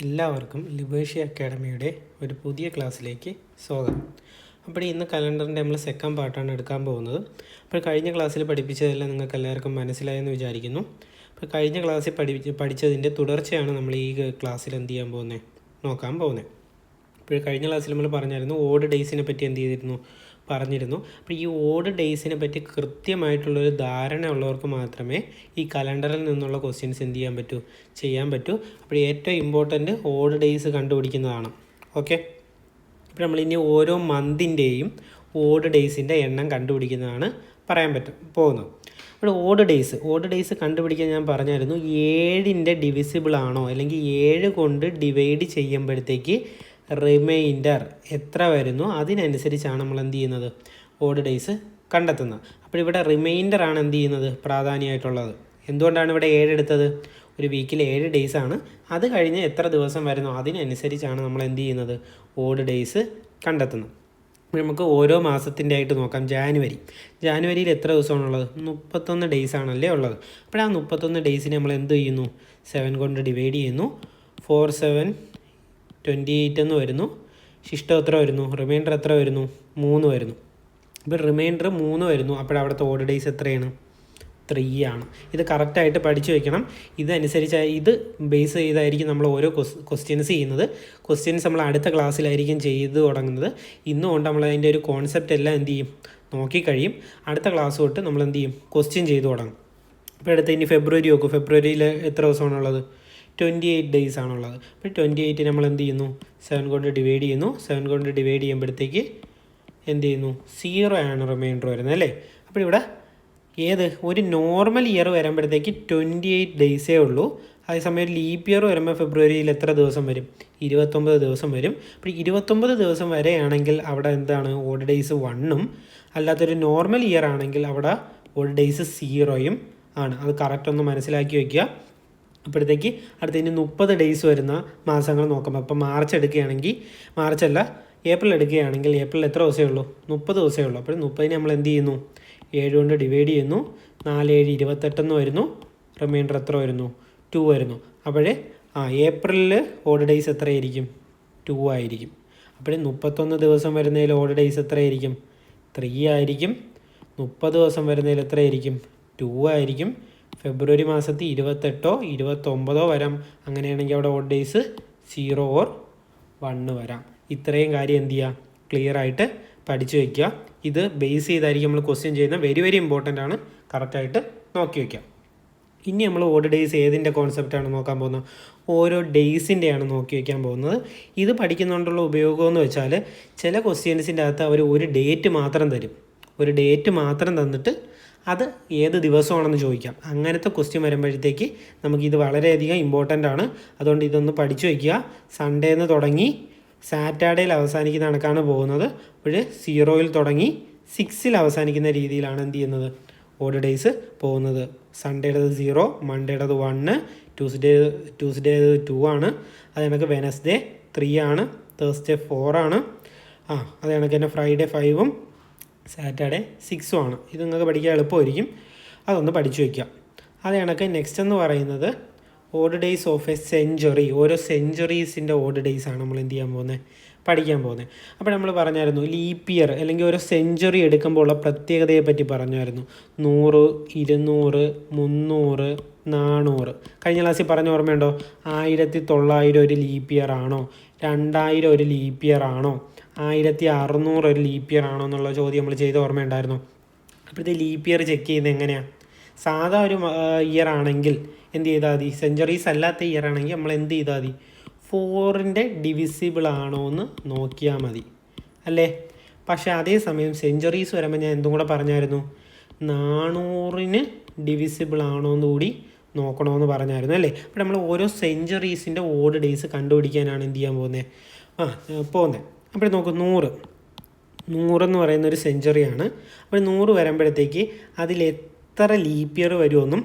എല്ലാവർക്കും ലിബേഴ്ഷി അക്കാഡമിയുടെ ഒരു പുതിയ ക്ലാസ്സിലേക്ക് സ്വാഗതം. അപ്പോൾ ഇന്ന് കലണ്ടറിൻ്റെ നമ്മൾ സെക്കൻഡ് പാർട്ടാണ് എടുക്കാൻ പോകുന്നത്. അപ്പോൾ കഴിഞ്ഞ ക്ലാസ്സിൽ പഠിപ്പിച്ചതെല്ലാം നിങ്ങൾക്ക് എല്ലാവർക്കും മനസ്സിലായെന്ന് വിചാരിക്കുന്നു. അപ്പോൾ കഴിഞ്ഞ ക്ലാസ്സിൽ പഠിച്ചതിൻ്റെ തുടർച്ചയാണ് നമ്മൾ ഈ ക്ലാസ്സിൽ എന്ത് ചെയ്യാൻ പോകുന്നത്, നോക്കാൻ പോകുന്നത്. അപ്പോൾ കഴിഞ്ഞ ക്ലാസ്സിൽ നമ്മൾ പറഞ്ഞായിരുന്നു ഓഡ് ഡേയ്സിനെ പറ്റി പറഞ്ഞിരുന്നു. അപ്പോൾ ഈ ഓഡ് ഡേയ്സിനെ പറ്റി കൃത്യമായിട്ടുള്ളൊരു ധാരണ ഉള്ളവർക്ക് മാത്രമേ ഈ കലണ്ടറിൽ നിന്നുള്ള ക്വസ്റ്റ്യൻസ് ചെയ്യാൻ പറ്റൂ. അപ്പോൾ ഏറ്റവും ഇമ്പോർട്ടൻറ്റ് ഓഡ് ഡേയ്സ് കണ്ടുപിടിക്കുന്നതാണ്. ഓക്കെ, അപ്പോൾ നമ്മളിനി ഓരോ മന്തിൻ്റെയും ഓഡ് ഡേയ്സിൻ്റെ എണ്ണം കണ്ടുപിടിക്കുന്നതാണ് പോകുന്നത്. അപ്പോൾ ഓഡ് ഡേയ്സ് കണ്ടുപിടിക്കാൻ ഞാൻ പറഞ്ഞായിരുന്നു 7ൻ്റെ ഡിവിസിബിൾ ആണോ അല്ലെങ്കിൽ 7 കൊണ്ട് ഡിവൈഡ് ചെയ്യുമ്പോഴത്തേക്ക് റിമൈൻഡർ എത്ര വരുന്നു അതിനനുസരിച്ചാണ് നമ്മൾ എന്ത് ചെയ്യുന്നത്, ഓഡ് ഡേയ്സ് കണ്ടെത്തുന്നത്. അപ്പോൾ ഇവിടെ റിമൈൻഡർ ആണ് എന്ത് ചെയ്യുന്നത്, പ്രാധാന്യമായിട്ടുള്ളത്. എന്തുകൊണ്ടാണ് ഇവിടെ 7 എടുത്തത്? ഒരു വീക്കിൽ 7 ഡേയ്സ് ആണ്. അത് കഴിഞ്ഞ് എത്ര ദിവസം വരുന്നു അതിനനുസരിച്ചാണ് നമ്മൾ എന്ത് ചെയ്യുന്നത്, ഓഡ് ഡേയ്സ് കണ്ടെത്തുന്നത്. നമുക്ക് ഓരോ മാസത്തിൻ്റെ ആയിട്ട് നോക്കാം. ജാനുവരിയിൽ എത്ര ദിവസമാണുള്ളത്? 31 ഡേയ്സ് ആണല്ലേ ഉള്ളത്. അപ്പോൾ ആ 31 ഡേയ്സിനെ നമ്മൾ എന്ത് ചെയ്യുന്നു, 7 കൊണ്ട് ഡിവൈഡ് ചെയ്യുന്നു. 4 7 28 എന്ന് വരുന്നു. ശിഷ്ടം എത്ര വരുന്നു, റിമൈൻഡർ എത്ര വരുന്നു, 3 വരുന്നു. ഇപ്പോൾ റിമൈൻഡർ 3 വരുന്നു. അപ്പോൾ അവിടുത്തെ ഓഡ് ഡേയ്സ് എത്രയാണ്, 3 ആണ്. ഇത് കറക്റ്റായിട്ട് പഠിച്ചു വയ്ക്കണം. ഇതനുസരിച്ച് ഇത് ബേസ് ചെയ്തായിരിക്കും നമ്മൾ ഓരോ ക്വസ്റ്റ്യൻസ് ചെയ്യുന്നത്. ക്വസ്റ്റ്യൻസ് നമ്മൾ അടുത്ത ക്ലാസ്സിലായിരിക്കും ചെയ്ത് തുടങ്ങുന്നത്. ഇന്നുകൊണ്ട് നമ്മൾ അതിൻ്റെ ഒരു കോൺസെപ്റ്റ് എല്ലാം എന്ത് ചെയ്യും, നോക്കിക്കഴിയും. അടുത്ത ക്ലാസ് തൊട്ട് നമ്മൾ എന്ത് ചെയ്യും, ക്വസ്റ്റ്യൻ ചെയ്ത് തുടങ്ങും. ഇപ്പോൾ അടുത്ത് ഇനി ഫെബ്രുവരി നോക്കും. ഫെബ്രുവരിയിൽ എത്ര ദിവസമാണുള്ളത്, 28 ഡേയ്സ് ആണുള്ളത്. അപ്പോൾ 28 നമ്മൾ എന്ത് ചെയ്യുന്നു, 7 കൊണ്ട് ഡിവൈഡ് ചെയ്യുന്നു. 7 കൊണ്ട് ഡിവൈഡ് ചെയ്യുമ്പോഴത്തേക്ക് എന്ത് ചെയ്യുന്നു, 0 ആണ് റിമൈൻഡർ വരുന്നത് അല്ലേ. അപ്പോൾ ഇവിടെ ഒരു നോർമൽ ഇയർ വരുമ്പോഴത്തേക്ക് 28 ഡേയ്സേ ഉള്ളൂ. അതേസമയം ലീപ്പ് ഇയർ വരുമ്പോൾ ഫെബ്രുവരിയിൽ എത്ര ദിവസം വരും, 29 ദിവസം വരും. അപ്പോൾ 29 ദിവസം വരെയാണെങ്കിൽ അവിടെ എന്താണ്, ഓഡ് ഡേയ്സ് 1ഉം, അല്ലാത്തൊരു നോർമൽ ഇയർ ആണെങ്കിൽ അവിടെ ഓഡ് ഡേയ്സ് 0യും ആണ്. അത് കറക്റ്റ് ഒന്ന് മനസ്സിലാക്കി വയ്ക്കുക. അപ്പോഴത്തേക്ക് അടുത്തതിന് 30 ഡേയ്സ് വരുന്ന മാസങ്ങൾ നോക്കാം. അപ്പോൾ ഏപ്രിൽ എടുക്കുകയാണെങ്കിൽ ഏപ്രിൽ എത്ര ദിവസമേ ഉള്ളൂ, 30 ദിവസമേ ഉള്ളൂ. അപ്പോൾ 30നെ നമ്മൾ എന്ത് ചെയ്യുന്നു, 7 കൊണ്ട് ഡിവൈഡ് ചെയ്യുന്നു. 4 7 28 എന്ന് വരുന്നു. റിമൈൻഡർ എത്ര വരുന്നു, 2 വരുന്നു. അപ്പോൾ ഏപ്രിലിൽ ഓഡ് ഡേയ്സ് എത്രയായിരിക്കും, 2 ആയിരിക്കും. അപ്പോൾ 31 ദിവസം വരുന്നതിൽ ഓഡ് ഡേയ്സ് എത്രയായിരിക്കും, 3 ആയിരിക്കും. 30 ദിവസം വരുന്നതിൽ എത്രയായിരിക്കും, 2 ആയിരിക്കും. ഫെബ്രുവരി മാസത്തിൽ 28 29 വരാം. അങ്ങനെയാണെങ്കിൽ അവിടെ ഓഡ് ഡേയ്സ് 0 ഓർ 1 വരാം. ഇത്രയും കാര്യം എന്ത് ചെയ്യുക, ക്ലിയർ ആയിട്ട് പഠിച്ചു വയ്ക്കുക. ഇത് ബേസ് ചെയ്തായിരിക്കും നമ്മൾ ക്വസ്റ്റ്യൻ ചെയ്യുന്നത്. വെരി വെരി ഇമ്പോർട്ടൻ്റ് ആണ്, കറക്റ്റായിട്ട് നോക്കി വയ്ക്കാം. ഇനി നമ്മൾ ഓഡ് ഡേയ്സ് ഏതിൻ്റെ കോൺസെപ്റ്റാണ് നോക്കാൻ പോകുന്നത്, ഓരോ ഡേയ്സിൻ്റെയാണ് നോക്കി വയ്ക്കാൻ പോകുന്നത്. ഇത് പഠിക്കുന്നതുകൊണ്ടുള്ള ഉപയോഗമെന്ന് വെച്ചാൽ ചില ക്വസ്റ്റ്യൻസിൻ്റെ അകത്ത് അവർ ഒരു ഡേറ്റ് മാത്രം തന്നിട്ട് അത് ഏത് ദിവസമാണെന്ന് ചോദിക്കാം. അങ്ങനത്തെ ക്വസ്റ്റ്യൻ വരുമ്പോഴത്തേക്ക് നമുക്കിത് വളരെയധികം ഇമ്പോർട്ടൻ്റ് ആണ്. അതുകൊണ്ട് ഇതൊന്ന് പഠിച്ചു വയ്ക്കുക. സൺഡേന്ന് തുടങ്ങി സാറ്റർഡേയിൽ അവസാനിക്കുന്ന കണക്കാണ് പോകുന്നത്. അപ്പോൾ 0യിൽ തുടങ്ങി 6ൽ അവസാനിക്കുന്ന രീതിയിലാണ് എന്ത് ചെയ്യുന്നത്, ഓഡ് ഡേയ്സ് പോകുന്നത്. സൺഡേയുടേത് 0, മൺഡേയുടേത് 1, ട്യൂസ്ഡേ 2 ആണ്. അത് കണക്ക് വെനസ്ഡേ 3 ആണ്. തേഴ്സ്ഡേ 4 ആണ്. അത് കണക്ക് തന്നെ ഫ്രൈഡേ 5ഉം സാറ്റർഡേ 6ഉം ആണ്. ഇത് നിങ്ങൾക്ക് പഠിക്കാൻ എളുപ്പമായിരിക്കും. അതൊന്ന് പഠിച്ചു വയ്ക്കുക. അത് കണക്ക് നെക്സ്റ്റ് എന്ന് പറയുന്നത് odd days of A century. ഓരോ സെഞ്ച്വറീസിൻ്റെ ഓഡ് ഡേയ്സ് ആണ് നമ്മൾ എന്ത് ചെയ്യാൻ പോകുന്നത്, പഠിക്കാൻ പോകുന്നത്. അപ്പോൾ നമ്മൾ പറഞ്ഞായിരുന്നു ലീപ്പ് ഇയർ അല്ലെങ്കിൽ ഒരു സെഞ്ച്വറി എടുക്കുമ്പോൾ ഉള്ള പ്രത്യേകതയെ പറ്റി പറഞ്ഞായിരുന്നു. 100 200 300 400. കഴിഞ്ഞ ക്ലാസ്സിൽ പറഞ്ഞ ഓർമ്മയുണ്ടോ? 1900 ഒരു ലീപ്പ് ഇയർ ആണോ, 2000 ഒരു ലീപ്പ് ഇയർ ആണോ, 1600 ഒരു ലീപ്പ് ഇയർ ആണോ എന്നുള്ള ചോദ്യം നമ്മൾ ചെയ്ത ഓർമ്മയുണ്ടായിരുന്നു. അപ്പോഴത്തെ ലീപ്പ് ഇയർ ചെക്ക് ചെയ്യുന്നത് എങ്ങനെയാണ്? സാധാ ഒരു ഇയർ ആണെങ്കിൽ എന്ത് ചെയ്താൽ മതി, സെഞ്ച്വറീസ് അല്ലാത്ത ഇയർ ആണെങ്കിൽ നമ്മൾ എന്ത് ചെയ്താൽ മതി, 4ൻ്റെ ഡിവിസിബിൾ ആണോ എന്ന് നോക്കിയാൽ മതി അല്ലേ. പക്ഷേ അതേസമയം സെഞ്ച്വറീസ് വരുമ്പോൾ ഞാൻ എന്തും കൂടെ പറഞ്ഞായിരുന്നു, 400ന് ഡിവിസിബിൾ ആണോ എന്ന് കൂടി നോക്കണമെന്ന് പറഞ്ഞായിരുന്നു അല്ലേ. അപ്പോൾ നമ്മൾ ഓരോ സെഞ്ച്വറീസിൻ്റെ ഓഡ് ഡേയ്സ് കണ്ടുപിടിക്കാനാണ് എന്ത് ചെയ്യാൻ പോകുന്നത്. അപ്പോൾ നോക്കൂ, 100 എന്ന് പറയുന്നൊരു സെഞ്ച്വറിയാണ്. അപ്പോൾ 100 വരുമ്പോഴത്തേക്ക് അതിൽ എത്ര ലീപ്പ് ഇയർ വരുമെന്നും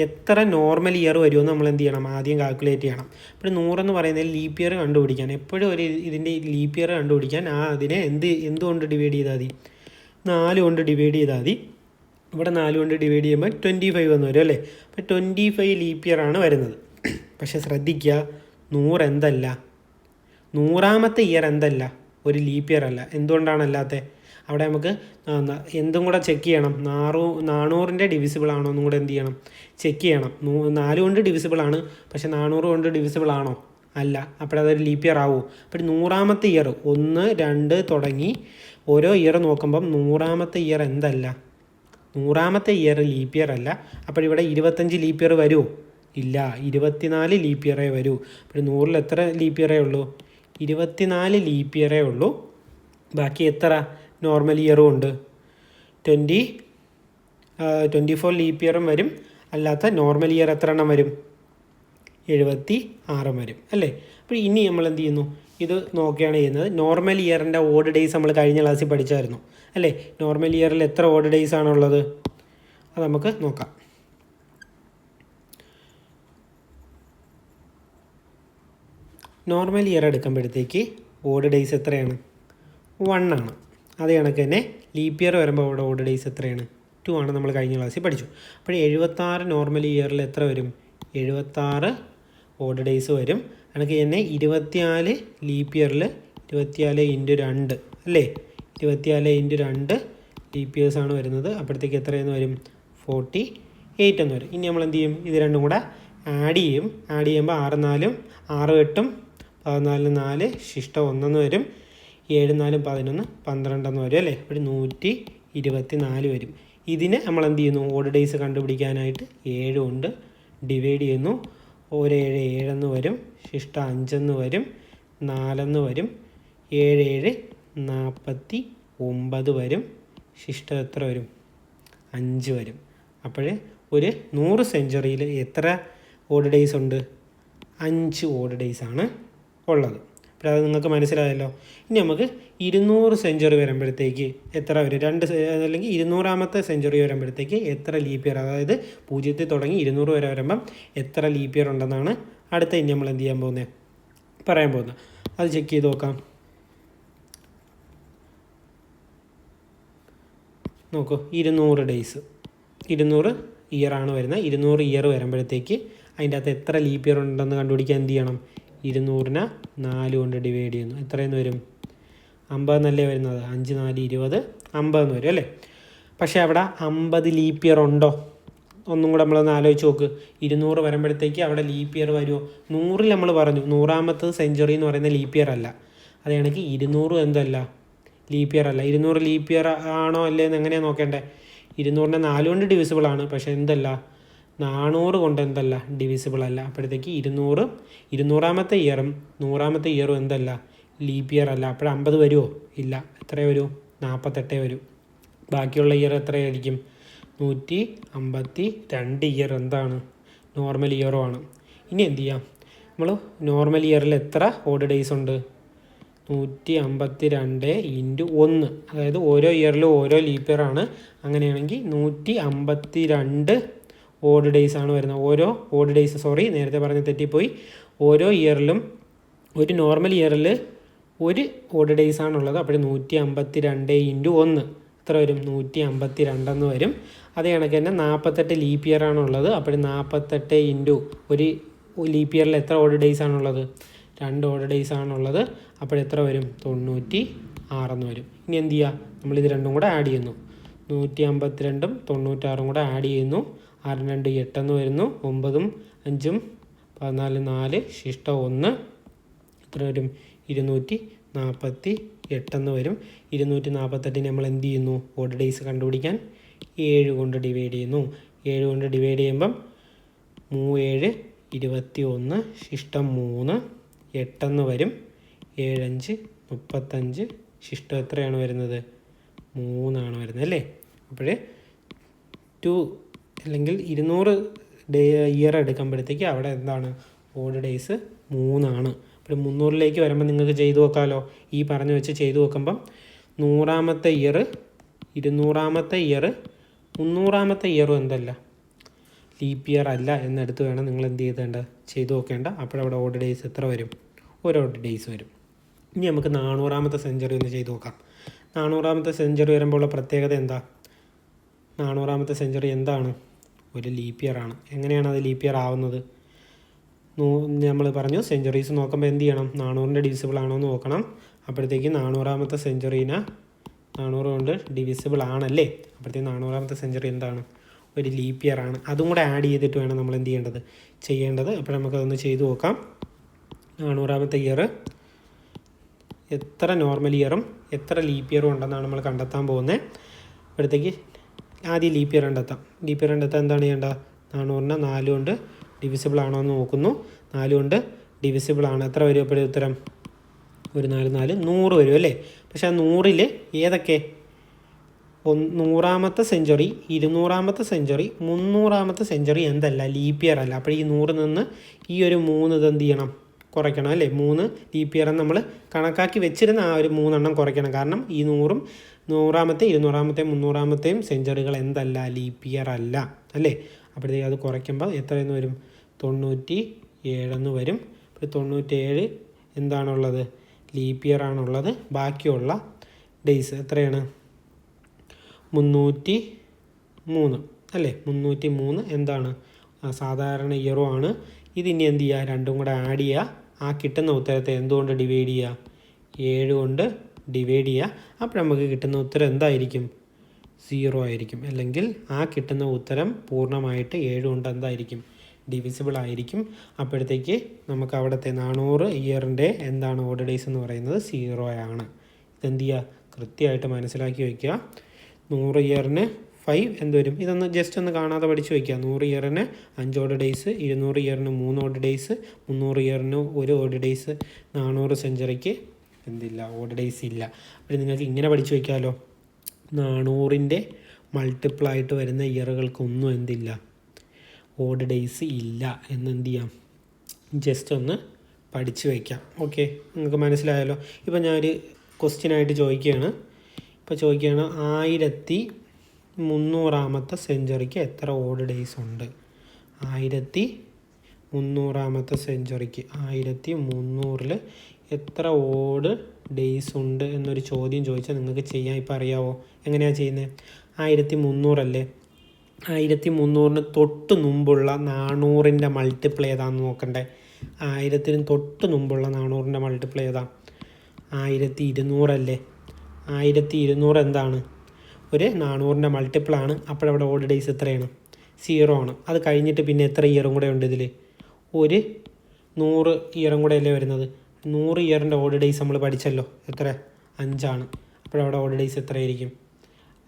എത്ര നോർമൽ ഇയർ വരുമെന്ന് നമ്മൾ എന്ത് ചെയ്യണം, ആദ്യം കാൽക്കുലേറ്റ് ചെയ്യണം. അപ്പോൾ 100 എന്ന് പറയുന്നതിൽ ലീപ്പ് ഇയർ കണ്ടുപിടിക്കാൻ എപ്പോഴും ഇതിൻ്റെ ലീപ്പ് ഇയർ കണ്ടുപിടിക്കാൻ അതിനെ എന്തുകൊണ്ട് ഡിവൈഡ് ചെയ്താൽ മതി, 4 കൊണ്ട് ഡിവൈഡ് ചെയ്താൽ മതി. ഇവിടെ 4 കൊണ്ട് ഡിവൈഡ് ചെയ്യുമ്പോൾ 25 എന്ന് വരും അല്ലേ. അപ്പോൾ 25 ലീപ്പ് ഇയർ ആണ് വരുന്നത്. പക്ഷേ ശ്രദ്ധിക്കുക, 100 എന്തല്ല, 100ാമത്തെ ഇയർ എന്തല്ല, ഒരു ലീപ്പ് ഇയർ അല്ല. എന്തുകൊണ്ടാണ് അല്ലാത്തത്? അവിടെ നമുക്ക് എന്തും കൂടെ ചെക്ക് ചെയ്യണം. 400ൻ്റെ ഡിവിസിബിൾ ആണോ എന്നും കൂടെ എന്ത് ചെയ്യണം, ചെക്ക് ചെയ്യണം. 4 കൊണ്ട് ഡിവിസിബിൾ ആണ്, പക്ഷേ 400 കൊണ്ട് ഡിവിസിബിൾ ആണോ? അല്ല. അപ്പോഴതൊരു ലീപ്പ് ഇയർ ആവുമോ? അപ്പോൾ 100ാമത്തെ ഇയർ 1, 2 തുടങ്ങി ഓരോ ഇയർ നോക്കുമ്പം 100ാമത്തെ ഇയർ എന്തല്ല, 100ാമത്തെ ഇയർ ലീപ്പ് ഇയർ അല്ല. അപ്പോഴിവിടെ 25 ലീപ്പ് ഇയർ വരുമോ? ഇല്ല, 24 ലീപ്പ് ഇയറേ വരൂ. അപ്പോൾ 100ൽ എത്ര ലീപ്പ് ഇയറേ ഉള്ളൂ? 24 ലീപ്പ് ഇയറേ ഉള്ളൂ. ബാക്കി എത്ര നോർമൽ ഇയറും ഉണ്ട്? 24 ലീപ്പ് ഇയറും വരും. അല്ലാത്ത നോർമൽ ഇയർ എത്ര എണ്ണം വരും? 76 വരും അല്ലേ. അപ്പോൾ ഇനി നമ്മൾ എന്ത് ചെയ്യുന്നു, ഇത് നോക്കുകയാണ് ചെയ്യുന്നത്. നോർമൽ ഇയറിൻ്റെ ഓഡ് ഡേയ്സ് നമ്മൾ കഴിഞ്ഞ ക്ലാസ്സിൽ പഠിച്ചായിരുന്നു അല്ലേ. നോർമൽ ഇയറിൽ എത്ര ഓഡ് ഡേയ്സ് ആണുള്ളത് അത് നമുക്ക് നോക്കാം. നോർമൽ ഇയർ എടുക്കുമ്പോഴത്തേക്ക് ഓഡ് ഡേയ്സ് എത്രയാണ്? 1 ആണ്. അതേ കണക്ക് തന്നെ ലീപ്പ് ഇയർ വരുമ്പോൾ അവിടെ ഓഡ് ഡേയ്സ് എത്രയാണ്? 2 ആണ്. നമ്മൾ കഴിഞ്ഞ ക്ലാസ്സിൽ പഠിച്ചു. അപ്പോൾ 76 നോർമൽ ഇയറിൽ എത്ര വരും? 76 ഓഡ് ഡേയ്സ് വരും. കണക്ക് തന്നെ 24 ലീപ്പ് ഇയറിൽ 24 × 2 അല്ലേ, 24 × 2 ലീപ്പ് ഇയേഴ്സാണ് വരുന്നത്. അപ്പോഴത്തേക്ക് എത്രയെന്ന് വരും? 48 എന്ന് വരും. ഇനി നമ്മൾ എന്ത് ചെയ്യും? ഇത് രണ്ടും കൂടെ ആഡ് ചെയ്യും. ആഡ് ചെയ്യുമ്പോൾ 6 4 6 8 14 4 ശിഷ്ടം 1 വരും. 7 4 11 12 വരും അല്ലേ. അപ്പോൾ 124 വരും. ഇതിനെ നമ്മൾ എന്ത് ചെയ്യുന്നു? ഓഡ് ഡേയ്സ് കണ്ടുപിടിക്കാനായിട്ട് 7 കൊണ്ട് ഡിവൈഡ് ചെയ്യുന്നു. 1 7 7 വരും. ശിഷ്ടം 5 വരും. 4 വരും. 7 7 49 വരും. ശിഷ്ടം എത്ര വരും? 5 വരും. അപ്പോൾ ഒരു 100 സെഞ്ച്വറിയിൽ എത്ര ഓഡ് ഡേയ്സ് ഉണ്ട്? 5 ഓഡ് ഡേയ്സ് ആണ് ഉള്ളത്. അപ്പോൾ അത് നിങ്ങൾക്ക് മനസ്സിലായല്ലോ. ഇനി നമുക്ക് 200 സെഞ്ച്വറി വരുമ്പോഴത്തേക്ക് എത്ര വരും? അല്ലെങ്കിൽ 200ാമത്തെ സെഞ്ച്വറി വരുമ്പോഴത്തേക്ക് എത്ര ലീപ്പ് ഇയർ, അതായത് 0 തുടങ്ങി 200 വരെ വരുമ്പം എത്ര ലീപ്പ് ഇയർ ഉണ്ടെന്നാണ് അടുത്ത ഇനി നമ്മൾ എന്ത് ചെയ്യാൻ പോകുന്നത്, പറയാൻ പോകുന്നത്. അത് ചെക്ക് ചെയ്ത് നോക്കാം. നോക്കൂ, 200 ഡേയ്സ്, 200 ഇയറാണ് വരുന്നത്. 200 ഇയർ വരുമ്പോഴത്തേക്ക് അതിൻ്റെ അകത്ത് എത്ര ലീപ്പ് ഇയർ ഉണ്ടെന്ന് കണ്ടുപിടിക്കാൻ എന്ത് ചെയ്യണം? 200നെ 4 കൊണ്ട് ഡിവൈഡ് ചെയ്യുന്നു. എത്രയെന്ന് വരും? 50 എന്നല്ലേ വരുന്നത്. 5 4 20 50 എന്ന് വരും അല്ലേ. പക്ഷേ അവിടെ 50 ലീപ്പ് ഇയർ ഉണ്ടോ? ഒന്നും കൂടെ നമ്മളൊന്ന് ആലോചിച്ച് നോക്ക്. 200 വരുമ്പോഴത്തേക്ക് അവിടെ ലീപ്പ് ഇയർ വരുമോ? 100ൽ നമ്മൾ പറഞ്ഞു 100ാമത്തെ സെഞ്ച്വറി എന്ന് പറയുന്ന ലീപ്പ് ഇയർ അല്ല. അത് കണക്ക് 200 എന്തല്ല, ലീപ്പ് ഇയർ അല്ല. 200 ലീപ്പ് ഇയർ ആണോ അല്ലേ എന്ന് എങ്ങനെയാണ് നോക്കേണ്ടത്? 200നെ 4 കൊണ്ട് ഡിവിസിബിൾ ആണ്, പക്ഷേ എന്തല്ല, 400 കൊണ്ട് എന്തല്ല, ഡിവിസിബിൾ അല്ല. അപ്പോഴത്തേക്ക് 200ാമത്തെ ഇയറും 100ാമത്തെ ഇയറും എന്തല്ല, ലീപ്പ് ഇയർ അല്ല. അപ്പോൾ 50 വരുമോ? ഇല്ല. എത്ര വരും? 48 വരും. ബാക്കിയുള്ള ഇയർ എത്രയായിരിക്കും? 152 ഇയർ എന്താണ്, നോർമൽ ഇയറും ആണ്. ഇനി എന്ത് ചെയ്യാം? നമ്മൾ നോർമൽ ഇയറിൽ എത്ര ഓഡ് ഡേയ്സ് ഉണ്ട്? 152 × 1, അതായത് ഓരോ ഇയറിലും ഓരോ ലീപ്പ് ഇയർ ആണ്. അങ്ങനെയാണെങ്കിൽ 152 ഓഡ് ഡേയ്സ് ആണ് വരുന്നത്. ഓരോ ഓഡ് ഡേയ്സ്, നേരത്തെ പറഞ്ഞ് തെറ്റിപ്പോയി. ഓരോ ഇയറിലും, ഒരു നോർമൽ ഇയറിൽ ഒരു ഓഡ് ഡേയ്സ് ആണുള്ളത്. അപ്പോൾ 152 × 1 എത്ര വരും? 152 വരും. അതേ കണക്ക് തന്നെ 48 ലീപ്പ് ഇയർ ആണുള്ളത്. അപ്പോൾ 48 × ഒരു ലീപ്പ് ഇയറിൽ എത്ര ഓഡ് ഡേയ്സ് ആണുള്ളത്? 2 ഓഡ് ഡേയ്സ് ആണുള്ളത്. അപ്പോൾ എത്ര വരും? 96 വരും. ഇനി എന്ത് ചെയ്യുക? നമ്മളിത് രണ്ടും കൂടെ ആഡ് ചെയ്യുന്നു. 152 96 കൂടെ ആഡ് ചെയ്യുന്നു. 6 2 8 വരുന്നു. 9 5 14 4 ശിഷ്ടം 1 എത്ര വരും? 248 വരും. 248 നമ്മൾ എന്ത് ചെയ്യുന്നു? ഓഡ് ഡേയ്സ് കണ്ടുപിടിക്കാൻ 7 കൊണ്ട് ഡിവൈഡ് ചെയ്യുന്നു. 7 കൊണ്ട് ഡിവൈഡ് ചെയ്യുമ്പം 3 7 21 ശിഷ്ടം 3 8 വരും. 7 5 35 ശിഷ്ടം എത്രയാണ് വരുന്നത്? 3 വരുന്നത് അല്ലേ. അപ്പോൾ 2 അല്ലെങ്കിൽ 200 ഇയർ എടുക്കുമ്പോഴത്തേക്ക് അവിടെ എന്താണ്? ഓഡ് ഡേയ്സ് 3 അപ്പോൾ 300ലേക്ക് വരുമ്പോൾ നിങ്ങൾക്ക് ചെയ്തു നോക്കാമല്ലോ. ഈ പറഞ്ഞു വെച്ച് ചെയ്തു നോക്കുമ്പം 100ാമത്തെ ഇയർ, 200ാമത്തെ ഇയർ, 300ാമത്തെ ഇയറും എന്തല്ല, ലീപ്പ് ഇയർ അല്ല എന്നെടുത്ത് വേണം നിങ്ങൾ എന്ത് ചെയ്തേണ്ടത്? ചെയ്തു നോക്കേണ്ട. അപ്പോഴവിടെ ഓഡ് ഡേയ്സ് എത്ര വരും? ഒരു ഓഡ് ഡേയ്സ് വരും. ഇനി നമുക്ക് 400ാമത്തെ സെഞ്ച്വറി ഒന്ന് ചെയ്തു നോക്കാം. 400ാമത്തെ സെഞ്ച്വറി വരുമ്പോഴുള്ള പ്രത്യേകത എന്താ? 400ാമത്തെ സെഞ്ച്വറി എന്താണ്? ഒരു ലീപ്പ് ഇയർ ആണ്. എങ്ങനെയാണ് അത് ലീപ്പ് ഇയർ ആവുന്നത്? നമ്മൾ പറഞ്ഞു സെഞ്ചുറീസ് നോക്കുമ്പോൾ എന്ത് ചെയ്യണം, 400ൻ്റെ ഡിവിസിബിൾ ആണോ എന്ന് നോക്കണം. അപ്പോഴത്തേക്ക് 400ാമത്തെ സെഞ്ചുറീനെ 400 കൊണ്ട് ഡിവിസിബിൾ ആണല്ലേ. അപ്പോഴത്തേക്ക് 400ാമത്തെ സെഞ്ചുറി എന്താണ്, ഒരു ലീപ്പ് ഇയർ ആണ്. അതും കൂടെ ആഡ് ചെയ്തിട്ട് വേണം നമ്മൾ എന്ത് ചെയ്യേണ്ടത്. അപ്പോൾ നമുക്കതൊന്ന് ചെയ്തു നോക്കാം. 400ാമത്തെ ഇയർ എത്ര നോർമൽ ഇയറും എത്ര ലീപ്പ് ഇയറും ഉണ്ടെന്നാണ് നമ്മൾ കണ്ടെത്താൻ പോകുന്നത്. അപ്പോഴത്തേക്ക് ആദ്യം ലീപ്പ് ഇയർ കണ്ടെത്താം. ലീപ്പ് ഇയർ കണ്ടെത്താൻ എന്താണ് ചെയ്യേണ്ടത്, 400നെ 4 കൊണ്ട് ഡിവിസിബിൾ ആണോ എന്ന് നോക്കുന്നു. 4 കൊണ്ട് ഡിവിസിബിൾ ആണ്. എത്ര വരും അപ്പോഴും ഉത്തരം, ഒരു 4 4 100 വരും അല്ലേ. പക്ഷേ ആ 100ൽ ഏതൊക്കെ, 100ാമത്തെ സെഞ്ചുറി, 200ാമത്തെ സെഞ്ചുറി, 300ാമത്തെ സെഞ്ചുറി എന്തല്ല, ലീപ്പ് ഇയർ അല്ല. അപ്പോൾ ഈ 100 നിന്ന് ഈ ഒരു 3 ഇതെന്ത് ചെയ്യണം, കുറയ്ക്കണം അല്ലേ. 3 ലീപ്പ് ഇയർ നമ്മൾ കണക്കാക്കി വെച്ചിരുന്ന ആ ഒരു 3 എണ്ണം കുറയ്ക്കണം. കാരണം ഈ 100ഉം 100ാമത്തെ 200ാമത്തെയും 300ാമത്തെയും സെഞ്ചുറികൾ എന്തല്ല, ലീപ്പ് ഇയർ അല്ല അല്ലേ. അപ്പോഴത്തേക്ക് അത് കുറയ്ക്കുമ്പോൾ എത്രയെന്ന് വരും, 97 വരും. അപ്പോൾ 97 എന്താണുള്ളത്, ലീപ്പ് ഇയർ ആണുള്ളത്. ബാക്കിയുള്ള ഡേയ്സ് എത്രയാണ്, 303 അല്ലേ. 303 എന്താണ്, സാധാരണ ഇയറും ആണ്. ഇതിനി എന്ത് ചെയ്യുക, രണ്ടും കൂടെ ആഡ് ചെയ്യുക. ആ കിട്ടുന്ന ഉത്തരത്തെ എന്തുകൊണ്ട് ഡിവൈഡ് ചെയ്യുക, 7 കൊണ്ട് ഡിവൈഡ് ചെയ്യുക. അപ്പോൾ നമുക്ക് കിട്ടുന്ന ഉത്തരം എന്തായിരിക്കും, 0 ആയിരിക്കും. അല്ലെങ്കിൽ ആ കിട്ടുന്ന ഉത്തരം പൂർണ്ണമായിട്ട് 7 കൊണ്ട് എന്തായിരിക്കും, ഡിവിസിബിൾ ആയിരിക്കും. അപ്പോഴത്തേക്ക് നമുക്ക് അവിടുത്തെ 400 ഇയറിൻ്റെ എന്താണ് ഓഡ് ഡേയ്സ് എന്ന് പറയുന്നത് 0 ആണ്. ഇതെന്ത് ചെയ്യുക, കൃത്യമായിട്ട് മനസ്സിലാക്കി വയ്ക്കുക. 100 ഇയറിന് 5 എന്ത് വരും, ഇതൊന്ന് ജസ്റ്റ് ഒന്ന് കാണാതെ പഠിച്ച് വയ്ക്കുക. 100 ഇയറിന് 5 odd days, 200 ഇയറിന് 3 odd days, 300 ഇയറിന് 1 odd days, 400 സെഞ്ചുറിക്ക് എന്തില്ല, ഓഡ് ഡേയ്സ് ഇല്ല. അപ്പോൾ നിങ്ങൾക്ക് ഇങ്ങനെ പഠിച്ച് വയ്ക്കാമല്ലോ, 400ൻ്റെ മൾട്ടിപ്പിളായിട്ട് വരുന്ന ഇയറുകൾക്കൊന്നും എന്തില്ല, ഓഡ് ഡേയ്സ് ഇല്ല എന്നെന്ത് ചെയ്യാം, ജസ്റ്റ് ഒന്ന് പഠിച്ച് വയ്ക്കാം. ഓക്കെ, നിങ്ങൾക്ക് മനസ്സിലായല്ലോ. ഇപ്പം ഞാനൊരു ക്വസ്റ്റ്യനായിട്ട് ചോദിക്കുകയാണ്. ഇപ്പോൾ ചോദിക്കുകയാണ് 1300ാമത്തെ സെഞ്ചുറിക്ക് എത്ര ഓഡ് ഡേയ്സ് ഉണ്ട്. 1300ാമത്തെ സെഞ്ചുറിക്ക് 1300ൽ എത്ര ഓഡ് ഡേയ്സ് ഉണ്ട് എന്നൊരു ചോദ്യം ചോദിച്ചാൽ നിങ്ങൾക്ക് ചെയ്യാൻ ഇപ്പോൾ അറിയാവോ, എങ്ങനെയാണ് ചെയ്യുന്നത്. 1300 അല്ലേ, 1300ന് തൊട്ട് മുമ്പുള്ള 400ൻ്റെ മൾട്ടിപ്പിൾ ഏതാണെന്ന് നോക്കണ്ടേ. 1000ന് തൊട്ട് മുമ്പുള്ള 400ൻ്റെ മൾട്ടിപ്പിൾ ഏതാ, 1200 അല്ലേ. 1200 എന്താണ്, ഒരു 400ൻ്റെ മൾട്ടിപ്പിളാണ്. അപ്പോഴവിടെ ഓഡ് ഡേയ്സ് എത്രയാണ്, 0 ആണ്. അത് കഴിഞ്ഞിട്ട് പിന്നെ എത്ര ഇയറും കൂടെ ഉണ്ട് ഇതിൽ, ഒരു 100 ഇയറും കൂടെ അല്ലേ വരുന്നത്. 100 ഇയറിൻ്റെ ഓഡ് ഡേയ്സ് നമ്മൾ പഠിച്ചല്ലോ, എത്ര, 5 ആണ്. അപ്പോഴവിടെ ഓഡ് ഡേയ്സ് എത്രയായിരിക്കും,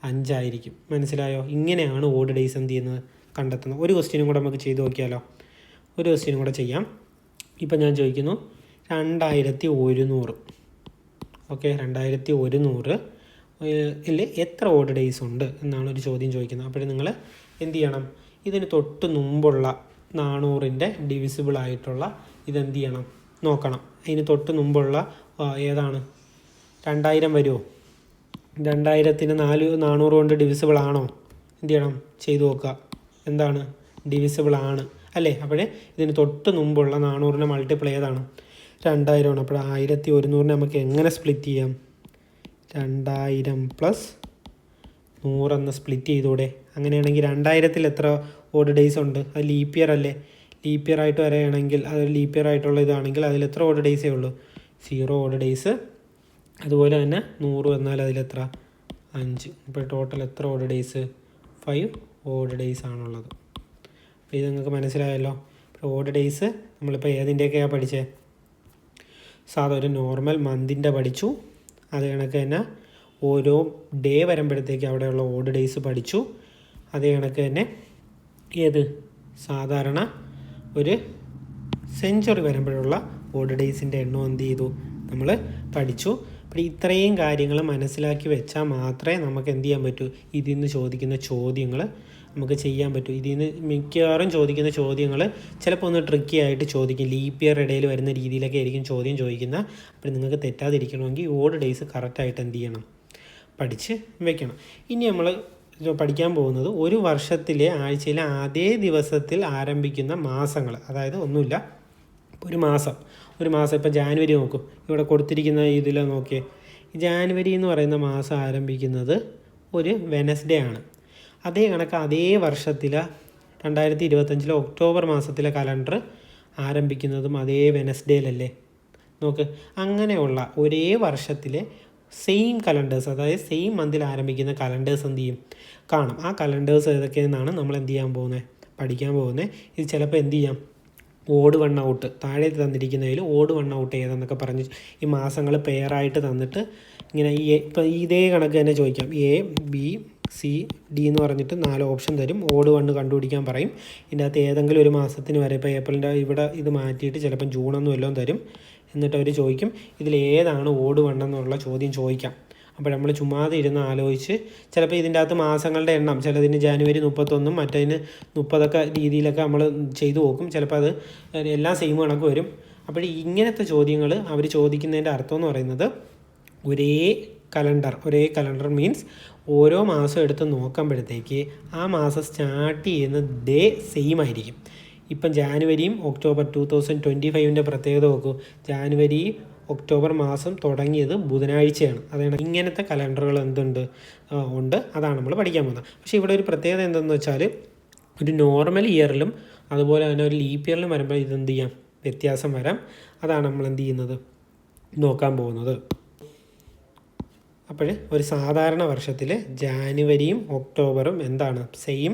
5 ആയിരിക്കും. മനസ്സിലായോ. ഇങ്ങനെയാണ് ഓഡ് ഡേയ്സ് എന്ത് ചെയ്യുന്നത്, കണ്ടെത്തുന്നത്. ഒരു ക്വസ്റ്റ്യനും കൂടെ നമുക്ക് ചെയ്ത് നോക്കിയാലോ, ഒരു ക്വസ്റ്റ്യനും കൂടെ ചെയ്യാം. ഇപ്പം ഞാൻ ചോദിക്കുന്നു 2100. ഓക്കെ, 2100 ൽ എത്ര ഓഡ് ഡേയ്സ് ഉണ്ട് എന്നാണ് ഒരു ചോദ്യം ചോദിക്കുന്നത്. അപ്പോൾ നിങ്ങൾ എന്ത് ചെയ്യണം, ഇതിന് തൊട്ട് മുമ്പുള്ള 400ൻ്റെ ഡിവിസിബിൾ ആയിട്ടുള്ള ഇതെന്ത് ചെയ്യണം, നോക്കണം. അതിന് തൊട്ട് മുമ്പുള്ള ഏതാണ്, 2000 വരുമോ. 2000ന് 400 കൊണ്ട് ഡിവിസിബിൾ ആണോ, എന്ത് ചെയ്യണം, ചെയ്തു നോക്കുക. എന്താണ്, ഡിവിസിബിൾ ആണ് അല്ലേ. അപ്പോഴേ ഇതിന് തൊട്ട് മുമ്പുള്ള 400ൻ്റെ മൾട്ടിപ്പിൾ ഏതാണ്, 2000 ആണ്. അപ്പോൾ 1100നെ നമുക്ക് എങ്ങനെ സ്പ്ലിറ്റ് ചെയ്യാം, 2000 + 100 എന്ന് സ്പ്ലിറ്റ് ചെയ്തൂടെ. അങ്ങനെയാണെങ്കിൽ 2000ൽ എത്ര ഓഡ് ഡേയ്സ് ഉണ്ട്, അത് ലീപ്പ് ഇയർ അല്ലേ. ലീപ്പ് ഇയർ ആയിട്ട് വരികയാണെങ്കിൽ, അത് ലീപ്പ് ഇയർ ആയിട്ടുള്ള ഇതാണെങ്കിൽ അതിൽ എത്ര ഓഡ് ഡേയ്സേ ഉള്ളൂ, 0 ഓഡ് ഡേയ്സ്. അതുപോലെ തന്നെ 100 എന്നാൽ അതിലെത്ര, 5. ഇപ്പോൾ ടോട്ടൽ എത്ര ഓഡ് ഡേയ്സ്, 5 ഓഡ് ഡേയ്സ് ആണുള്ളത്. അപ്പോൾ ഇത് നിങ്ങൾക്ക് മനസ്സിലായല്ലോ. ഇപ്പോൾ ഓഡ് ഡേയ്സ് നമ്മളിപ്പോൾ ഏതിൻ്റെയൊക്കെയാണ് പഠിച്ചത്, സാധാ ഒരു നോർമൽ മന്തിൻ്റെ പഠിച്ചു. അത് കണക്ക് തന്നെ ഓരോ ഡേ വരുമ്പോഴത്തേക്ക് അവിടെയുള്ള ഓഡ് ഡേയ്സ് പഠിച്ചു. അതേ കണക്ക് തന്നെ ഏത് സാധാരണ ഒരു സെഞ്ചുറി വരുമ്പോഴുള്ള ഓഡ് ഡേയ്സിൻ്റെ എണ്ണം എന്ത് ചെയ്തു, നമ്മൾ പഠിച്ചു. അപ്പോൾ ഇത്രയും കാര്യങ്ങൾ മനസ്സിലാക്കി വെച്ചാൽ മാത്രമേ നമുക്ക് എന്ത് ചെയ്യാൻ പറ്റൂ, ഇതിൽ നിന്ന് ചോദിക്കുന്ന ചോദ്യങ്ങൾ നമുക്ക് ചെയ്യാൻ പറ്റും. ഇതിൽ നിന്ന് മിക്കവാറും ചോദിക്കുന്ന ചോദ്യങ്ങൾ ചിലപ്പോൾ ഒന്ന് ട്രിക്കി ആയിട്ട് ചോദിക്കും. ലീപ്പ് ഇയർ ഇടയിൽ വരുന്ന രീതിയിലൊക്കെ ആയിരിക്കും ചോദ്യം ചോദിക്കുന്നത്. അപ്പോൾ നിങ്ങൾക്ക് തെറ്റാതിരിക്കണമെങ്കിൽ ഓഡ് ഡേയ്സ് കറക്റ്റായിട്ട് എന്ത് ചെയ്യണം, പഠിച്ച് വെക്കണം. ഇനി നമ്മൾ പഠിക്കാൻ പോകുന്നത് ഒരു വർഷത്തിലെ ആഴ്ചയിലെ ആദ്യ ദിവസത്തിൽ ആരംഭിക്കുന്ന മാസങ്ങൾ. അതായത് ഒന്നുമില്ല, ഒരു മാസം ഇപ്പോൾ ജാനുവരി നോക്കൂ, ഇവിടെ കൊടുത്തിരിക്കുന്ന ഇതിൽ നോക്കിയേ. ജാനുവരി എന്ന് പറയുന്ന മാസം ആരംഭിക്കുന്നത് ഒരു വെനസ്ഡേ ആണ്. അതേ കണക്ക് അതേ വർഷത്തിൽ 2025 ഒക്ടോബർ മാസത്തിലെ കലണ്ടർ ആരംഭിക്കുന്നതും അതേ വെനസ്ഡേയിലല്ലേ? നോക്ക്, അങ്ങനെയുള്ള ഒരേ വർഷത്തിലെ സെയിം കലണ്ടേഴ്സ്, അതായത് സെയിം മന്തിൽ ആരംഭിക്കുന്ന കലണ്ടേഴ്സ് എന്ത് ചെയ്യും? കാണും. ആ കലണ്ടേഴ്സ് ഏതൊക്കെയെന്നാണ് നമ്മൾ എന്ത് ചെയ്യാൻ പോകുന്നത്? പഠിക്കാൻ പോകുന്നത്. ഇത് ചിലപ്പോൾ എന്ത് ചെയ്യാം? ഓഡ് വൺ ഔട്ട്, താഴെ തന്നിരിക്കുന്നതിൽ ഓഡ് വൺ ഔട്ട് ഏതെന്നൊക്കെ പറഞ്ഞ് ഈ മാസങ്ങൾ പെയറായിട്ട് തന്നിട്ട് ഇങ്ങനെ ഇപ്പം ഇതേ കണക്ക് തന്നെ ചോദിക്കാം. എ, ബി, സി, ഡി എന്ന് പറഞ്ഞിട്ട് 4 ഓപ്ഷൻ തരും. ഓഡ് വണ്ണ് കണ്ടുപിടിക്കാൻ പറയും. ഇതിൻ്റെ അകത്ത് ഏതെങ്കിലും ഒരു മാസത്തിന് വരെ, ഇപ്പോൾ ഏപ്രിലിൻ്റെ ഇവിടെ ഇത് മാറ്റിയിട്ട് ചിലപ്പം ജൂണൊന്നും എല്ലാം തരും. എന്നിട്ട് അവർ ചോദിക്കും ഇതിലേതാണ് ഓഡ് വണ്ണെന്നുള്ള ചോദ്യം ചോദിക്കാം. അപ്പോൾ നമ്മൾ ചുമ്മാതെ ഇരുന്ന് ആലോചിച്ച് ചിലപ്പോൾ ഇതിൻ്റെ അകത്ത് മാസങ്ങളുടെ എണ്ണം ചിലതിന് ജാനുവരി 31, മറ്റതിന് 30 രീതിയിലൊക്കെ നമ്മൾ ചെയ്തു നോക്കും. ചിലപ്പോൾ അത് എല്ലാം സെയിം കണക്ക് വരും. അപ്പോൾ ഇങ്ങനത്തെ ചോദ്യങ്ങൾ അവർ ചോദിക്കുന്നതിൻ്റെ അർത്ഥം എന്ന് പറയുന്നത് ഒരേ കലണ്ടർ മീൻസ് ഓരോ മാസം എടുത്ത് നോക്കുമ്പോഴത്തേക്ക് ആ മാസം സ്റ്റാർട്ട് ചെയ്യുന്ന ഡേ സെയിം ആയിരിക്കും. ഇപ്പം ജാനുവരിയും ഒക്ടോബർ 2025 പ്രത്യേകത നോക്കൂ. ജാനുവരി ഒക്ടോബർ മാസം തുടങ്ങിയത് ബുധനാഴ്ചയാണ്. അതാണ് ഇങ്ങനത്തെ കലണ്ടറുകൾ ഉണ്ട്. അതാണ് നമ്മൾ പഠിക്കാൻ പോകുന്നത്. പക്ഷേ ഇവിടെ ഒരു പ്രത്യേകത എന്തെന്ന് വെച്ചാൽ ഒരു നോർമൽ ഇയറിലും അതുപോലെ തന്നെ ഒരു ലീപ്പ് ഇയറിലും വരുമ്പോൾ ഇതെന്ത് ചെയ്യാം? വ്യത്യാസം വരാം. അതാണ് നമ്മൾ എന്ത് ചെയ്യുന്നത്? നോക്കാൻ പോകുന്നത്. അപ്പോൾ ഒരു സാധാരണ വർഷത്തിൽ ജാനുവരിയും ഒക്ടോബറും എന്താണ്? സെയിം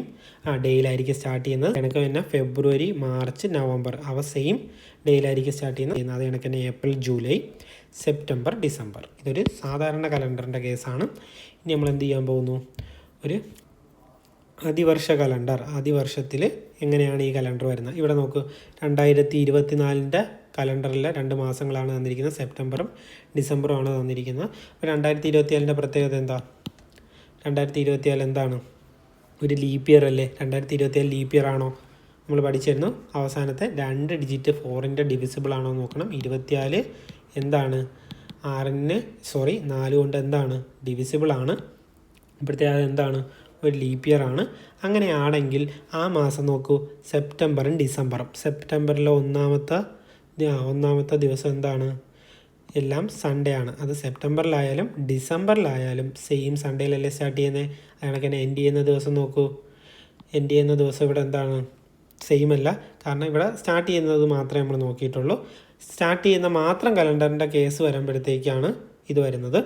ഡേയിലായിരിക്കും സ്റ്റാർട്ട് ചെയ്യുന്നത്. കണക്ക് തന്നെ ഫെബ്രുവരി, മാർച്ച്, നവംബർ അവ സെയിം ഡേയിലായിരിക്കും സ്റ്റാർട്ട് ചെയ്യുന്നത്. അത് കണക്ക് തന്നെ ഏപ്രിൽ, ജൂലൈ, സെപ്റ്റംബർ, ഡിസംബർ. ഇതൊരു സാധാരണ കലണ്ടറിൻ്റെ കേസാണ്. ഇനി നമ്മൾ എന്ത് ചെയ്യാൻ പോകുന്നു? ഒരു അതിവർഷ കലണ്ടർ. അതിവർഷത്തിൽ എങ്ങനെയാണ് ഈ കലണ്ടർ വരുന്നത്? ഇവിടെ നോക്കൂ, 2024 കലണ്ടറിലെ 2 മാസങ്ങളാണ് തന്നിരിക്കുന്നത്. സെപ്റ്റംബറും ഡിസംബറും ആണ് തന്നിരിക്കുന്നത്. അപ്പോൾ 2024 പ്രത്യേകത എന്താ? 2024 എന്താണ്? ഒരു ലീപ്പ് ഇയർ അല്ലേ? 2024 ലീപ്പ് ഇയർ ആണോ? നമ്മൾ പഠിച്ചിരുന്നു. അവസാനത്തെ 2 ഡിജിറ്റ് 4ൻ്റെ ഡിവിസിബിൾ ആണോ നോക്കണം. 24 എന്താണ്? 4 കൊണ്ട് എന്താണ്? ഡിവിസിബിൾ ആണ്. ഇപ്പോഴത്തെ എന്താണ്? ഒരു ലീപ്പ് ഇയർ ആണ്. അങ്ങനെയാണെങ്കിൽ ആ മാസം നോക്കൂ, സെപ്റ്റംബറും ഡിസംബറും. സെപ്റ്റംബറിലെ ഒന്നാമത്തെ ദിവസം എന്താണ്? എല്ലാം സൺഡേ ആണ്. അത് സെപ്റ്റംബറിലായാലും ഡിസംബറിലായാലും സെയിം സൺഡേയിലല്ലേ സ്റ്റാർട്ട് ചെയ്യുന്നത്. കണക്ക് തന്നെ എൻഡ് ചെയ്യുന്ന ദിവസം നോക്കൂ. എൻഡ് ചെയ്യുന്ന ദിവസം ഇവിടെ എന്താണ്? സെയിം അല്ല. കാരണം ഇവിടെ സ്റ്റാർട്ട് ചെയ്യുന്നത് മാത്രമേ നമ്മൾ നോക്കിയിട്ടുള്ളൂ. സ്റ്റാർട്ട് ചെയ്യുന്ന മാത്രം കലണ്ടറിൻ്റെ കേസ് വരുമ്പോഴത്തേക്കാണ് ഇത് വരുന്നത്.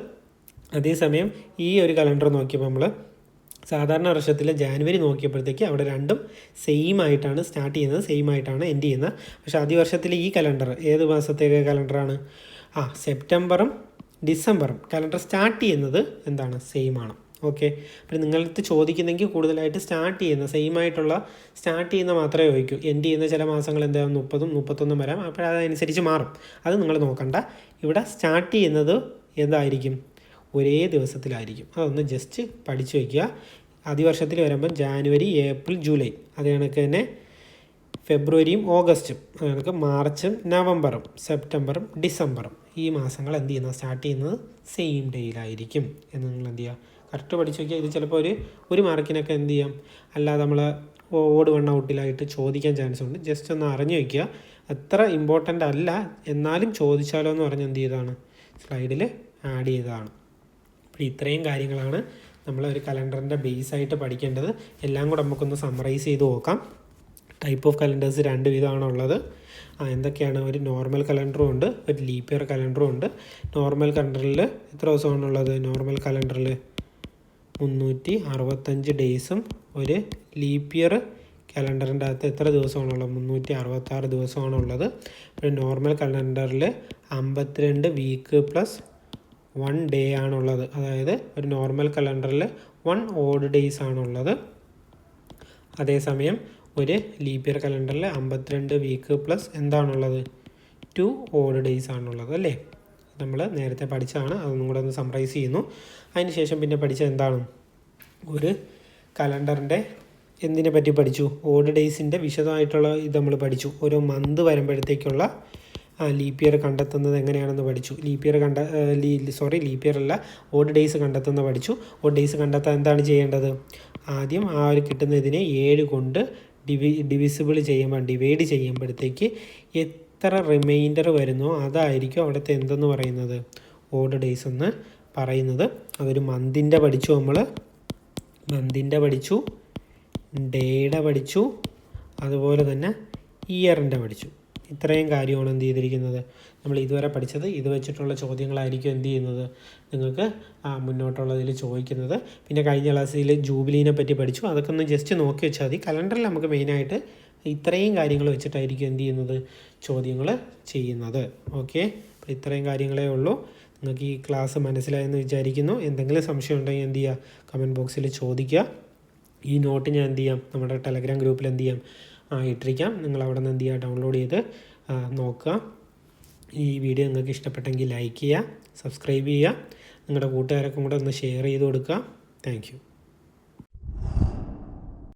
അതേസമയം ഈ ഒരു കലണ്ടർ നോക്കിയപ്പോൾ നമ്മൾ സാധാരണ വർഷത്തിൽ ജാനുവരി നോക്കിയപ്പോഴത്തേക്ക് അവിടെ രണ്ടും സെയിം ആയിട്ടാണ് സ്റ്റാർട്ട് ചെയ്യുന്നത്, സെയിം ആയിട്ടാണ് എൻഡ് ചെയ്യുന്നത്. പക്ഷേ ആദ്യ ഈ കലണ്ടർ ഏത് മാസത്തേക്ക് കലണ്ടറാണ്? സെപ്റ്റംബറും ഡിസംബറും കലണ്ടർ സ്റ്റാർട്ട് ചെയ്യുന്നത് എന്താണ്? സെയിം ആണ്. ഓക്കെ. അപ്പോൾ നിങ്ങളടുത്ത് ചോദിക്കുന്നെങ്കിൽ കൂടുതലായിട്ട് സ്റ്റാർട്ട് ചെയ്യുന്ന മാത്രമേ ചോദിക്കൂ. എൻഡ് ചെയ്യുന്ന ചില മാസങ്ങൾ എന്താകും? 30, 31 വരാം. അപ്പോൾ അതനുസരിച്ച് മാറും. അത് നിങ്ങൾ നോക്കണ്ട. ഇവിടെ സ്റ്റാർട്ട് ചെയ്യുന്നത് എന്തായിരിക്കും? ഒരേ ദിവസത്തിലായിരിക്കും. അതൊന്ന് ജസ്റ്റ് പഠിച്ചു വയ്ക്കുക. അതിവർഷത്തിൽ വരുമ്പം ജാനുവരി, ഏപ്രിൽ, ജൂലൈ. അത് കണക്ക് തന്നെ ഫെബ്രുവരിയും ഓഗസ്റ്റും, അത് കണക്ക് മാർച്ചും നവംബറും സെപ്റ്റംബറും ഡിസംബറും. ഈ മാസങ്ങൾ എന്ത് ചെയ്യുന്നത്? സ്റ്റാർട്ട് ചെയ്യുന്നത് സെയിം ഡേയിലായിരിക്കും എന്ന് നിങ്ങൾ എന്ത് ചെയ്യുക? കറക്റ്റ് പഠിച്ചു വയ്ക്കുക. ഇത് ചിലപ്പോൾ ഒരു മാർക്കിനൊക്കെ എന്ത് ചെയ്യാം? അല്ലാതെ നമ്മൾ ഓഡ് വൺ ഔട്ടിലായിട്ട് ചോദിക്കാൻ ചാൻസ് ഉണ്ട്. ജസ്റ്റ് ഒന്ന് അറിഞ്ഞു വയ്ക്കുക. അത്ര ഇമ്പോർട്ടൻ്റ് അല്ല, എന്നാലും ചോദിച്ചാലോ എന്ന് പറഞ്ഞ് എന്ത് ചെയ്തതാണ്? സ്ലൈഡിൽ ആഡ് ചെയ്തതാണ്. അപ്പോൾ ഇത്രയും കാര്യങ്ങളാണ് നമ്മൾ ഒരു കലണ്ടറിൻ്റെ ബേസായിട്ട് പഠിക്കേണ്ടത്. എല്ലാം കൂടെ നമുക്കൊന്ന് സമ്മറൈസ് ചെയ്ത് നോക്കാം. Type of calendars 2 വിധമാണുള്ളത്. എന്തൊക്കെയാണ്? ഒരു നോർമൽ കലണ്ടറും ഉണ്ട്, ഒരു ലീപ്പ് ഇയർ കലണ്ടറും ഉണ്ട്. നോർമൽ കലണ്ടറിൽ എത്ര ദിവസമാണുള്ളത്? നോർമൽ കലണ്ടറിൽ 365 ഡേയ്സും ഒരു ലീപ്പ് ഇയർ കലണ്ടറിൻ്റെ അകത്ത് എത്ര ദിവസമാണുള്ളത്? 366 ദിവസമാണുള്ളത്. ഒരു നോർമൽ കലണ്ടറിൽ 52 വീക്ക് പ്ലസ് 1 ഡേ ആണുള്ളത്. അതായത് ഒരു നോർമൽ കലണ്ടറിൽ 1 ഓഡ് ഡേയ്സ് ആണുള്ളത്. അതേസമയം ഒരു ലീപ്പ് ഇയർ കലണ്ടറിൽ 52 വീക്ക് പ്ലസ് എന്താണുള്ളത്? 2 ഓഡ് ഡേയ്സ് ആണുള്ളത് അല്ലേ? നമ്മൾ നേരത്തെ പഠിച്ചതാണ്. അതൊന്നും കൂടെ ഒന്ന് സമ്മറൈസ് ചെയ്യുന്നു. അതിനുശേഷം പിന്നെ പഠിച്ചത് എന്താണ്? ഒരു കലണ്ടറിൻ്റെ എന്തിനെ പറ്റി പഠിച്ചു? ഓഡ് ഡേയ്സിൻ്റെ വിശദമായിട്ടുള്ള ഇത് നമ്മൾ പഠിച്ചു. ഓരോ മന്ത് വരുമ്പോഴത്തേക്കുള്ള ലീപ്പ് ഇയർ കണ്ടെത്തുന്നത് എങ്ങനെയാണെന്ന് പഠിച്ചു. ലീപ്പ് ഇയർ അല്ല, ഓഡ് ഡേയ്സ് കണ്ടെത്തുന്ന പഠിച്ചു. ഓഡ് ഡേയ്സ് കണ്ടെത്താൻ എന്താണ് ചെയ്യേണ്ടത്? ആദ്യം ആ ഒരു കിട്ടുന്നതിനെ 7 കൊണ്ട് ഡിവൈഡ് ചെയ്യുമ്പോഴത്തേക്ക് എത്ര റിമൈൻഡർ വരുന്നോ അതായിരിക്കും അവിടുത്തെ എന്തെന്ന് പറയുന്നത്? ഓഡ് ഡേയ്സ് എന്ന് പറയുന്നത്. അതൊരു മന്തിൻ്റെ പഠിച്ചു, നമ്മൾ മന്തിൻ്റെ പഠിച്ചു, ഡേയുടെ പഠിച്ചു, അതുപോലെ തന്നെ ഇയറിൻ്റെ പഠിച്ചു. ഇത്രയും കാര്യമാണ് എന്ത് ചെയ്തിരിക്കുന്നത്, നമ്മൾ ഇതുവരെ പഠിച്ചത്. ഇത് വെച്ചിട്ടുള്ള ചോദ്യങ്ങളായിരിക്കും എന്ത് ചെയ്യുന്നത് നിങ്ങൾക്ക് മുന്നോട്ടുള്ളതിൽ ചോദിക്കുന്നത്. പിന്നെ കഴിഞ്ഞ ക്ലാസ്സിൽ ജൂബിലീനെ പറ്റി പഠിച്ചു, അതൊക്കെ ഒന്ന് ജസ്റ്റ് നോക്കി വെച്ചാൽ മതി. കലണ്ടറിൽ നമുക്ക് മെയിനായിട്ട് ഇത്രയും കാര്യങ്ങൾ വെച്ചിട്ടായിരിക്കും എന്ത് ചെയ്യുന്നത് ചോദ്യങ്ങൾ ചെയ്യുന്നത്. ഓക്കെ, അപ്പോൾ ഇത്രയും കാര്യങ്ങളേ ഉള്ളൂ. നിങ്ങൾക്ക് ഈ ക്ലാസ് മനസ്സിലായെന്ന് വിചാരിക്കുന്നു. എന്തെങ്കിലും സംശയം ഉണ്ടെങ്കിൽ എന്ത് ചെയ്യുക, കമൻറ്റ് ബോക്സിൽ ചോദിക്കുക. ഈ നോട്ട് ഞാൻ എന്ത് ചെയ്യാം, നമ്മുടെ ടെലഗ്രാം ഗ്രൂപ്പിൽ എന്ത് ചെയ്യാം ഇട്ടിരിക്കാം. നിങ്ങൾ അവിടെ നിന്ന് എന്ത് ചെയ്യുക, ഡൗൺലോഡ് ചെയ്ത് നോക്കുക. ഈ വീഡിയോ നിങ്ങൾക്ക് ഇഷ്ടപ്പെട്ടെങ്കിൽ ലൈക്ക് ചെയ്യുക, സബ്സ്ക്രൈബ് ചെയ്യുക, നിങ്ങളുടെ കൂട്ടുകാരൊക്കെ കൂടെ ഒന്ന് ഷെയർ ചെയ്ത് കൊടുക്കുക. Thank you.